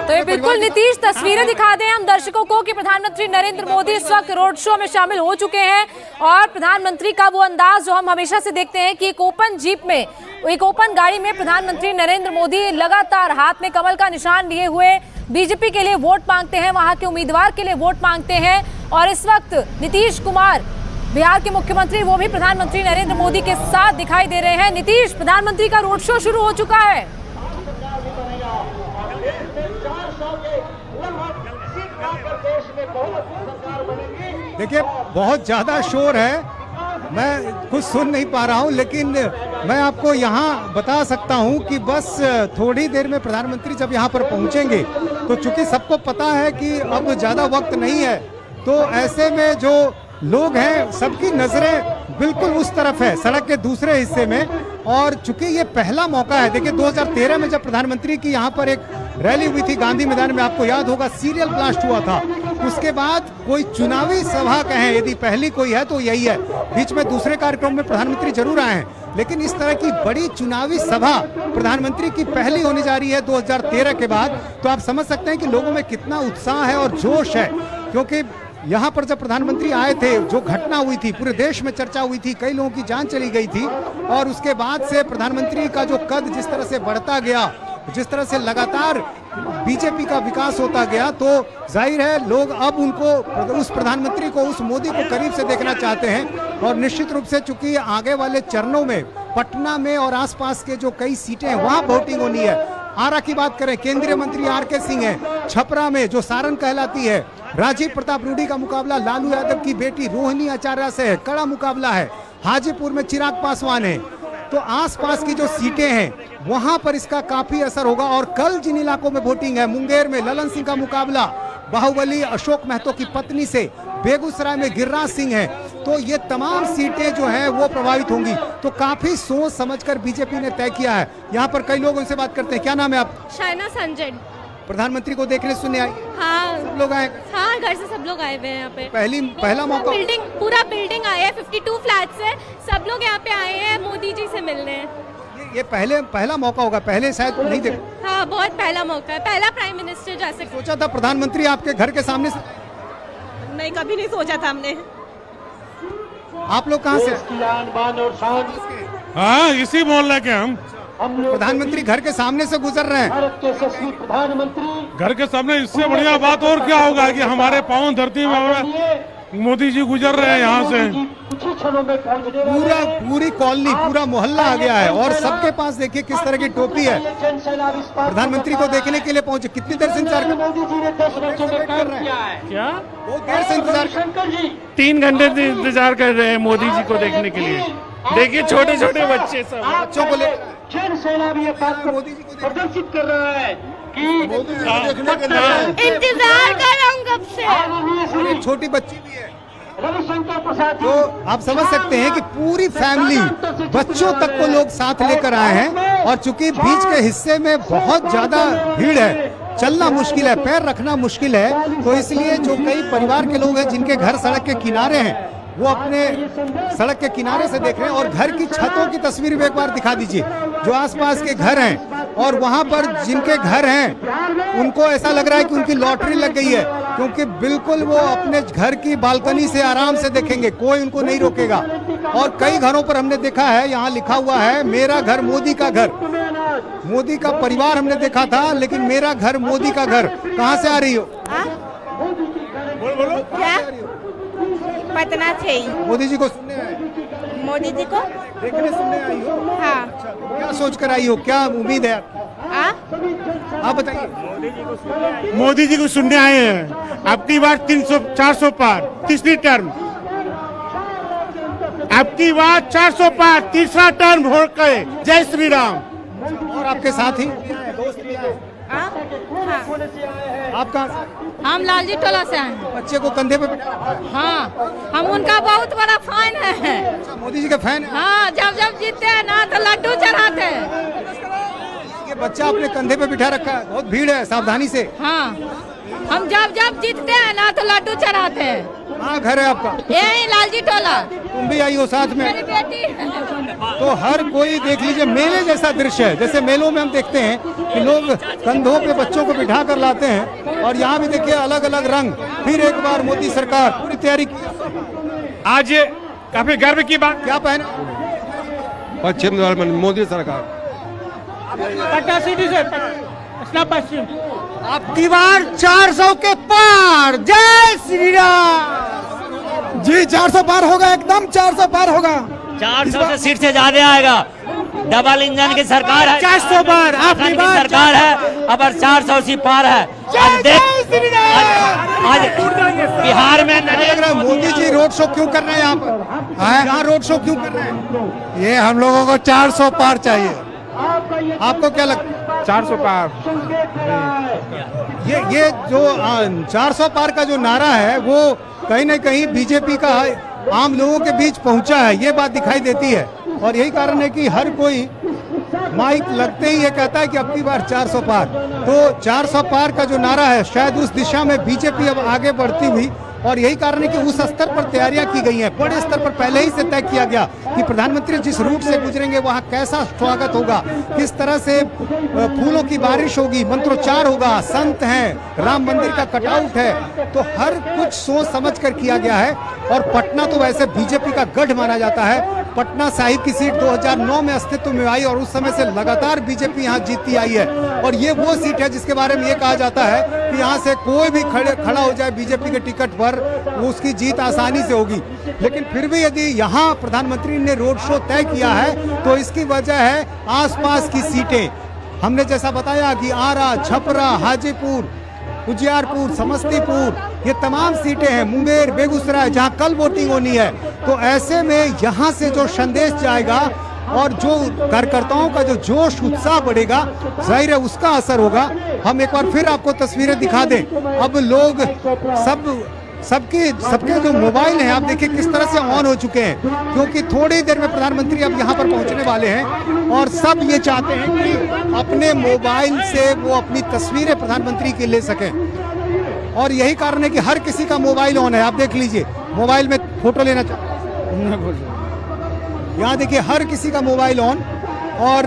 तो ये बिल्कुल नीतीश तस्वीरें दिखा दें हम दर्शकों को कि प्रधानमंत्री नरेंद्र मोदी इस वक्त रोड शो में शामिल हो चुके हैं और प्रधानमंत्री का वो अंदाज जो हम हमेशा से देखते हैं कि एक ओपन जीप में, एक ओपन गाड़ी में प्रधानमंत्री नरेंद्र मोदी लगातार हाथ में कमल का निशान लिए हुए बीजेपी के लिए वोट मांगते हैं, वहां के उम्मीदवार के लिए वोट मांगते हैं। और इस वक्त नीतीश कुमार बिहार के मुख्यमंत्री, वो भी प्रधानमंत्री नरेंद्र मोदी के साथ दिखाई दे रहे हैं। नीतीश, प्रधानमंत्री का रोड शो शुरू हो चुका है। देखिए, बहुत ज्यादा शोर है, मैं कुछ सुन नहीं पा रहा हूं, लेकिन मैं आपको यहां बता सकता हूं कि बस थोड़ी देर में प्रधानमंत्री जब यहां पर पहुंचेंगे तो चूंकि सबको पता है कि अब ज्यादा वक्त नहीं है, तो ऐसे में जो लोग हैं सबकी नजरें बिल्कुल उस तरफ है, सड़क के दूसरे हिस्से में। और चूंकि ये पहला मौका है, देखिए 2013 में जब प्रधानमंत्री की यहाँ पर एक रैली हुई थी गांधी मैदान में, आपको याद होगा, सीरियल ब्लास्ट हुआ था। उसके बाद कोई चुनावी सभा कहें यदि पहली कोई है तो यही है। बीच में दूसरे कार्यक्रम में प्रधानमंत्री जरूर आए हैं, लेकिन इस तरह की बड़ी चुनावी सभा प्रधानमंत्री की पहली होने जा रही है 2013 के बाद। तो आप समझ सकते हैं कि लोगों में कितना उत्साह है और जोश है, क्योंकि यहाँ पर जब प्रधानमंत्री आए थे, जो घटना हुई थी पूरे देश में चर्चा हुई थी, कई लोगों की जान चली गई थी। और उसके बाद से प्रधानमंत्री का जो कद जिस तरह से बढ़ता गया, जिस तरह से लगातार बीजेपी का विकास होता गया, तो जाहिर है लोग अब उनको, उस प्रधानमंत्री को, उस मोदी को करीब से देखना चाहते हैं। और निश्चित रूप से चूंकि आगे वाले चरणों में पटना में और आसपास के जो कई सीटें हैं वहां वोटिंग होनी है। आरा की बात करें, केंद्रीय मंत्री आर.के. सिंह है। छपरा में जो सारण कहलाती है, राजीव प्रताप रूडी का मुकाबला लालू यादव की बेटी रोहिणी आचार्य से है, कड़ा मुकाबला है। हाजीपुर में चिराग पासवान है। तो आसपास की जो सीटें हैं वहां पर इसका काफी असर होगा। और कल जिन इलाकों में वोटिंग है, मुंगेर में ललन सिंह का मुकाबला बाहुबली अशोक महतो की पत्नी से, बेगूसराय में गिरिराज सिंह है। तो ये तमाम सीटें जो हैं वो प्रभावित होंगी। तो काफी सोच समझकर बीजेपी ने तय किया है। यहाँ पर कई लोग उनसे बात करते हैं। क्या नाम है आप? शाइना संजय। प्रधानमंत्री को देखने सुनने आए? हाँ, सब लोग आए? हाँ, घर से सब लोग आए हुए हैं यहाँ पे। पहला मौका, पूरा बिल्डिंग आया है, 52 फ्लैट्स है, सब लोग यहाँ पे आए हैं मोदी जी से मिलने। ये पहला मौका होगा, पहले शायद नहीं देखा। हाँ, बहुत पहला मौका है, पहला प्राइम मिनिस्टर जा सकते। सोचा था प्रधानमंत्री आपके घर के सामने से? नहीं, कभी नहीं सोचा था हमने। आप लोग कहाँ से? हाँ, इसी मोहल्ले के हम। प्रधानमंत्री घर के सामने से गुजर रहे हैं। घर के सामने, इससे बढ़िया बात और क्या होगा कि हमारे पावन धरती में मोदी जी गुजर रहे हैं यहाँ से। पूरी कॉलोनी, पूरा मोहल्ला आ गया है और सबके पास देखिए किस तरह की टोपी है। प्रधानमंत्री को देखने के लिए पहुंचे। कितनी देर से इंतजार कर रहे हैं? क्या बहुत देर से इंतजार? 3 घंटे से इंतजार कर रहे हैं मोदी जी को देखने के लिए। देखिए छोटे छोटे बच्चे सब, बच्चों को लेकर मोदी जी को प्रदर्शित कर रहा है कि मोदी जी को देखने के लिए इंतजार कर रहा हूँ कब से। एक छोटी बच्ची भी है। रविशंकर प्रसाद। तो आप समझ सकते हैं कि पूरी फैमिली, बच्चों तक को लोग साथ लेकर आए हैं। और चूंकि बीच के हिस्से में बहुत ज्यादा भीड़ है, चलना मुश्किल है, पैर रखना मुश्किल है, तो इसलिए जो कई परिवार के लोग हैं जिनके घर सड़क के किनारे हैं, वो अपने सड़क के किनारे से देख रहे हैं। और घर की छतों की तस्वीर भी एक बार दिखा दीजिए, जो आसपास के घर हैं। और वहां पर जिनके घर हैं उनको ऐसा लग रहा है कि उनकी लॉटरी लग गई है, क्योंकि बिल्कुल वो अपने घर की बालकनी से आराम से देखेंगे, कोई उनको नहीं रोकेगा। और कई घरों पर हमने देखा है, यहाँ लिखा हुआ है मेरा घर मोदी का घर। मोदी का परिवार हमने देखा था, लेकिन मेरा घर मोदी का घर। कहाँ से आ रही हो? बोलो क्या? पटना से ही। मोदी जी को सुनने आए? मोदी जी को देखने सुनने आई हो? हाँ। क्या सोच कर आई हो, क्या उम्मीद है आपकी? आप बताइए। मोदी जी को सुनने आए हैं। आपकी बार 300-400 पार, तीसरी टर्म। आपकी बार 400 पार, तीसरा टर्म हो गए। जय श्री राम। और आपके साथ ही दोस्त भी आए? हाँ। आप कहाँ से? हम लालजी टोला से आए हैं। बच्चे को कंधे पे बिठा? हाँ, हम उनका बहुत बड़ा फैन है। अच्छा, मोदी जी के फैन है? हाँ, जब जब जीतते हैं ना तो लड्डू चढ़ाते हैं। ये बच्चा अपने कंधे पे बिठा रखा है, बहुत भीड़ है, सावधानी से। हाँ, हम जब जब जीतते हैं ना तो लड्डू चढ़ाते हैं। कहाँ घर है आपका? यही लालजी टोला। तुम भी आई हो साथ में? मेरी बेटी है। तो हर कोई देख लीजिए मेले जैसा दृश्य है। जैसे मेलों में हम देखते हैं कि लोग कंधों पे बच्चों को बिठा कर लाते हैं, और यहाँ भी देखिए अलग अलग रंग। फिर एक बार मोदी सरकार पूरी तैयारी की। आज काफी गर्व की बात। क्या पहना? पश्चिम बंगाल में मोदी सरकार। पटना सिटी से पश्चिम। आपकी बार 400 के पार। जय श्री राम। जी 400 पार होगा, एकदम 400 पार होगा। 400 से सीट से ज्यादा आएगा। डबल इंजन की सरकार है, 400 पार आपकी की बार सरकार है, अब 400 से पार है। आज बिहार में लग रहा है मोदी जी रोड शो क्यों कर रहे हैं यहाँ पर? यहाँ रोड शो क्यों कर रहे हैं? ये हम लोगों को 400 पार चाहिए। आपको क्या लगता है? 400 पार। ये जो 400 पार का जो नारा है वो कहीं न कहीं बीजेपी का आम लोगों के बीच पहुंचा है, ये बात दिखाई देती है। और यही कारण है कि हर कोई माइक लगते ही ये कहता है कि अब की बार 400 पार। तो 400 पार का जो नारा है, शायद उस दिशा में बीजेपी अब आगे बढ़ती हुई, और यही कारण है कि उस स्तर पर तैयारियां की गई हैं। बड़े स्तर पर पहले ही से तय किया गया कि प्रधानमंत्री जिस रूट से गुजरेंगे वहां कैसा स्वागत होगा, किस तरह से फूलों की बारिश होगी, मंत्रोच्चार होगा, संत हैं, राम मंदिर का कटआउट है। तो हर कुछ सोच समझ कर किया गया है। और पटना तो वैसे बीजेपी का गढ़ माना जाता है। पटना साहिब की सीट 2009 में अस्तित्व में आई और उस समय से लगातार बीजेपी यहाँ जीतती आई है। और ये वो सीट है जिसके बारे में ये कहा जाता है कि यहाँ से कोई भी खड़ा हो जाए बीजेपी के टिकट पर, वो उसकी जीत आसानी से होगी। लेकिन फिर भी यदि यहाँ प्रधानमंत्री ने रोड शो तय किया है तो इसकी वजह है आसपास की सीटें। हमने जैसा बताया कि आरा, छपरा, हाजीपुर, उजियारपुर, समस्तीपुर, ये तमाम सीटें हैं, मुंगेर, बेगूसराय, जहां कल वोटिंग होनी है। तो ऐसे में यहां से जो संदेश जाएगा और जो कार्यकर्ताओं का जो जोश उत्साह बढ़ेगा, जाहिर है उसका असर होगा। हम एक बार फिर आपको तस्वीरें दिखा दें। अब लोग सबके जो मोबाइल हैं, आप देखिए किस तरह से ऑन हो चुके हैं, क्योंकि थोड़ी देर में प्रधानमंत्री अब यहाँ पर पहुँचने वाले हैं। और सब ये चाहते हैं कि अपने मोबाइल से वो अपनी तस्वीरें प्रधानमंत्री की ले सकें। और यही कारण है कि हर किसी का मोबाइल ऑन है। आप देख लीजिए, मोबाइल में फोटो लेना यहाँ देखिए हर किसी का मोबाइल ऑन। और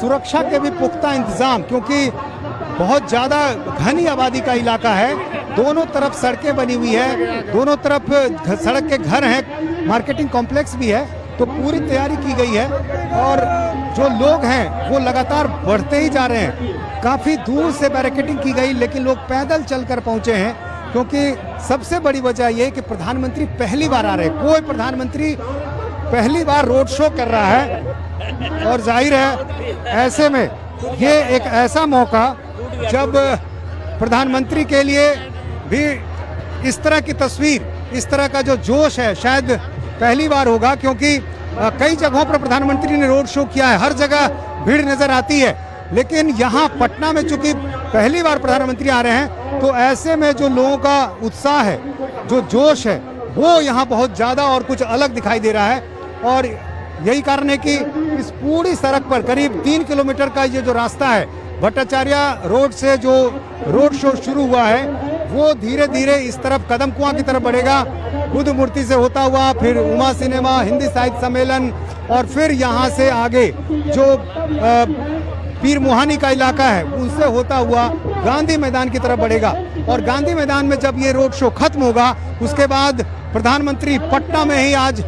सुरक्षा के भी पुख्ता इंतजाम, क्योंकि बहुत ज्यादा घनी आबादी का इलाका है। दोनों तरफ सड़कें बनी हुई है, दोनों तरफ सड़क के घर हैं, मार्केटिंग कॉम्प्लेक्स भी है। तो पूरी तैयारी की गई है और जो लोग हैं वो लगातार बढ़ते ही जा रहे हैं। काफी दूर से बैरिकेडिंग की गई, लेकिन लोग पैदल चलकर पहुंचे हैं, क्योंकि सबसे बड़ी वजह यह है कि प्रधानमंत्री पहली बार आ रहे हैं। कोई प्रधानमंत्री पहली बार रोड शो कर रहा है। और जाहिर है ऐसे में ये एक ऐसा मौका जब प्रधानमंत्री के लिए भी इस तरह की तस्वीर, इस तरह का जो जोश है, शायद पहली बार होगा। क्योंकि कई जगहों पर प्रधानमंत्री ने रोड शो किया है, हर जगह भीड़ नजर आती है, लेकिन यहाँ पटना में चूंकि पहली बार प्रधानमंत्री आ रहे हैं, तो ऐसे में जो लोगों का उत्साह है, जो जोश है, वो यहाँ बहुत ज्यादा और कुछ अलग दिखाई दे रहा है। और यही कारण है कि इस पूरी सड़क पर करीब 3 किलोमीटर का ये जो रास्ता है, भट्टाचार्य रोड से जो रोड शो शुरू हुआ है, वो धीरे धीरे इस तरफ कदम कुआं की तरफ बढ़ेगा, बुद्ध मूर्ति से होता हुआ, फिर उमा सिनेमा, हिंदी साहित्य सम्मेलन, और फिर यहाँ से आगे जो पीर मुहानी का इलाका है उससे होता हुआ गांधी मैदान की तरफ बढ़ेगा। और गांधी मैदान में जब ये रोड शो खत्म होगा, उसके बाद प्रधानमंत्री पटना में ही आज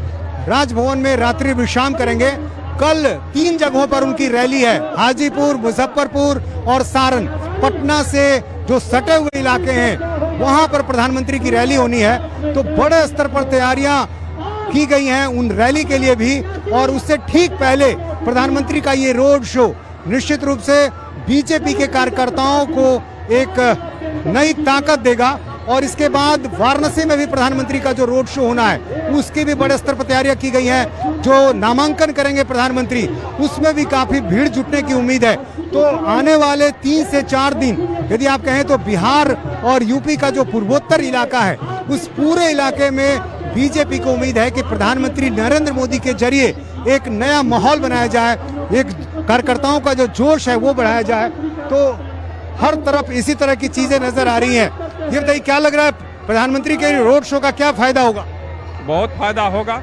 राजभवन में रात्रि विश्राम करेंगे। कल 3 जगहों पर उनकी रैली है, हाजीपुर, मुजफ्फरपुर और सारण। पटना से जो सटे हुए इलाके हैं वहां पर प्रधानमंत्री की रैली होनी है। तो बड़े स्तर पर तैयारियां की गई हैं उन रैली के लिए भी। और उससे ठीक पहले प्रधानमंत्री का ये रोड शो निश्चित रूप से बीजेपी के कार्यकर्ताओं को एक नई ताकत देगा। और इसके बाद वाराणसी में भी प्रधानमंत्री का जो रोड शो होना है, उसकी भी बड़े स्तर पर तैयारियां की गई हैं। जो नामांकन करेंगे प्रधानमंत्री, उसमें भी काफी भीड़ जुटने की उम्मीद है। तो आने वाले 3 से 4 दिन, यदि आप कहें तो बिहार और यूपी का जो पूर्वोत्तर इलाका है, उस पूरे इलाके में बीजेपी को उम्मीद है कि प्रधानमंत्री नरेंद्र मोदी के जरिए एक नया माहौल बनाया जाए, एक कार्यकर्ताओं का जो जोश है वो बढ़ाया जाए। तो हर तरफ इसी तरह की चीजें नजर आ रही हैं। ये बताइए क्या लग रहा है, प्रधानमंत्री के रोड शो का क्या फायदा होगा? बहुत फायदा होगा।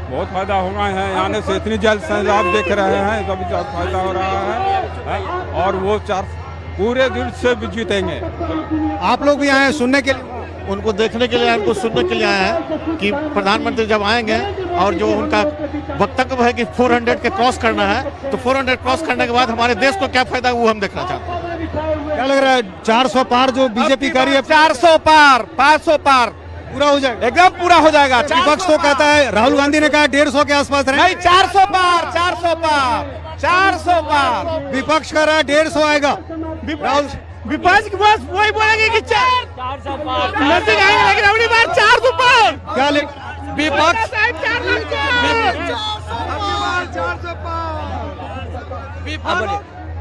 बहुत फायदा हो रहा है। आने से इतनी जल आप देख रहे हैं, तभी फायदा हो रहा है और वो पूरे दिल से भी जीतेंगे। आप लोग भी आए हैं सुनने के लिए? उनको देखने के लिए, उनको सुनने के लिए आए हैं कि प्रधानमंत्री जब आएंगे और जो उनका वक्तव्य है कि 400 के क्रॉस करना है, तो 400 क्रॉस करने के बाद हमारे देश को क्या फायदा वो हम देखना चाहते हैं। क्या लग रहा है 400 पार जो बीजेपी कर रही है? 400 पार, 500 पार पूरा हो जाएगा? एकदम पूरा हो जाएगा। विपक्ष तो कहता है, राहुल गांधी ने कहा 150 के आसपास रहे। नहीं, 400 पार, 400 पार, 400 पार। विपक्ष कह रहा है 150 आएगा। राहुल विपक्ष के पास वही बोलेंगे कि 400 पार, लेकिन अगली बार 400 पार। क्या विपक्ष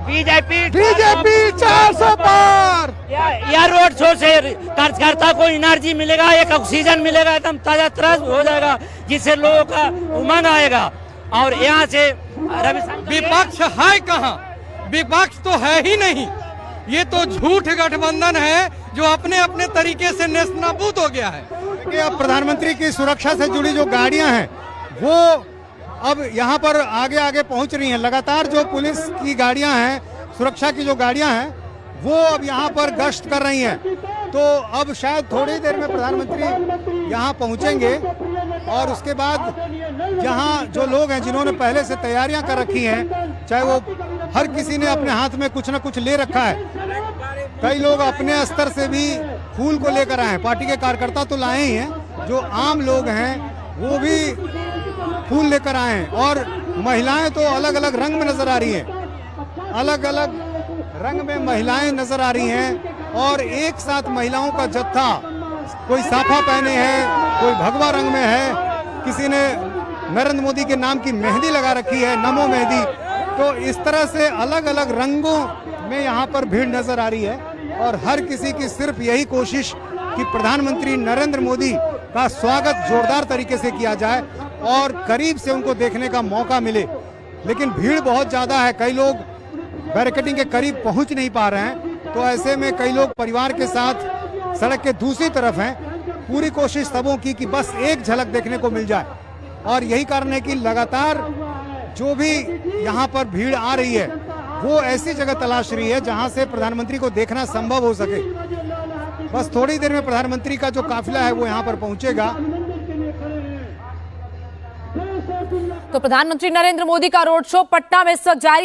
बीजेपी 400 पार। यह रोड शो से कार्यकर्ता को एनर्जी मिलेगा, एक ऑक्सीजन मिलेगा, एकदम ताजा तरस हो जाएगा, जिससे लोगों का उमंग आएगा। और यहाँ से विपक्ष है कहाँ? विपक्ष तो है ही नहीं। ये तो झूठ गठबंधन है जो अपने अपने तरीके से नेस्तनाबूद हो गया है। कि अब प्रधानमंत्री की सुरक्षा से जुड़ी जो गाड़ियां हैं वो अब यहाँ पर आगे आगे पहुंच रही हैं। लगातार जो पुलिस की गाड़ियां हैं, सुरक्षा की जो गाड़ियां हैं, वो अब यहाँ पर गश्त कर रही हैं। तो अब शायद थोड़ी देर में प्रधानमंत्री यहाँ पहुंचेंगे और उसके बाद यहाँ जो लोग हैं जिन्होंने पहले से तैयारियां कर रखी हैं, चाहे वो हर किसी ने अपने हाथ में कुछ ना कुछ ले रखा है। कई लोग अपने स्तर से भी फूल को लेकर आए हैं। पार्टी के कार्यकर्ता तो लाए ही हैं, जो आम लोग हैं वो भी फूल लेकर आए हैं। और महिलाएं तो अलग अलग रंग में नजर आ रही हैं, अलग अलग रंग में महिलाएं नजर आ रही हैं। और एक साथ महिलाओं का जत्था, कोई साफा पहने हैं, कोई भगवा रंग में है, किसी ने नरेंद्र मोदी के नाम की मेहंदी लगा रखी है, नमो मेहंदी। तो इस तरह से अलग अलग रंगों में यहाँ पर भीड़ नजर आ रही है और हर किसी की सिर्फ यही कोशिश कि प्रधानमंत्री नरेंद्र मोदी का स्वागत जोरदार तरीके से किया जाए और करीब से उनको देखने का मौका मिले। लेकिन भीड़ बहुत ज्यादा है, कई लोग बैरिकेडिंग के करीब पहुंच नहीं पा रहे हैं। तो ऐसे में कई लोग परिवार के साथ सड़क के दूसरी तरफ हैं। पूरी कोशिश सबों की कि बस एक झलक देखने को मिल जाए और यही कारण है कि लगातार जो भी यहाँ पर भीड़ आ रही है वो ऐसी जगह तलाश रही है जहाँ से प्रधानमंत्री को देखना संभव हो सके। बस थोड़ी देर में प्रधानमंत्री का जो काफिला है वो यहाँ पर पहुंचेगा। तो प्रधानमंत्री नरेंद्र मोदी का रोड शो पटना में इस वक्त जारी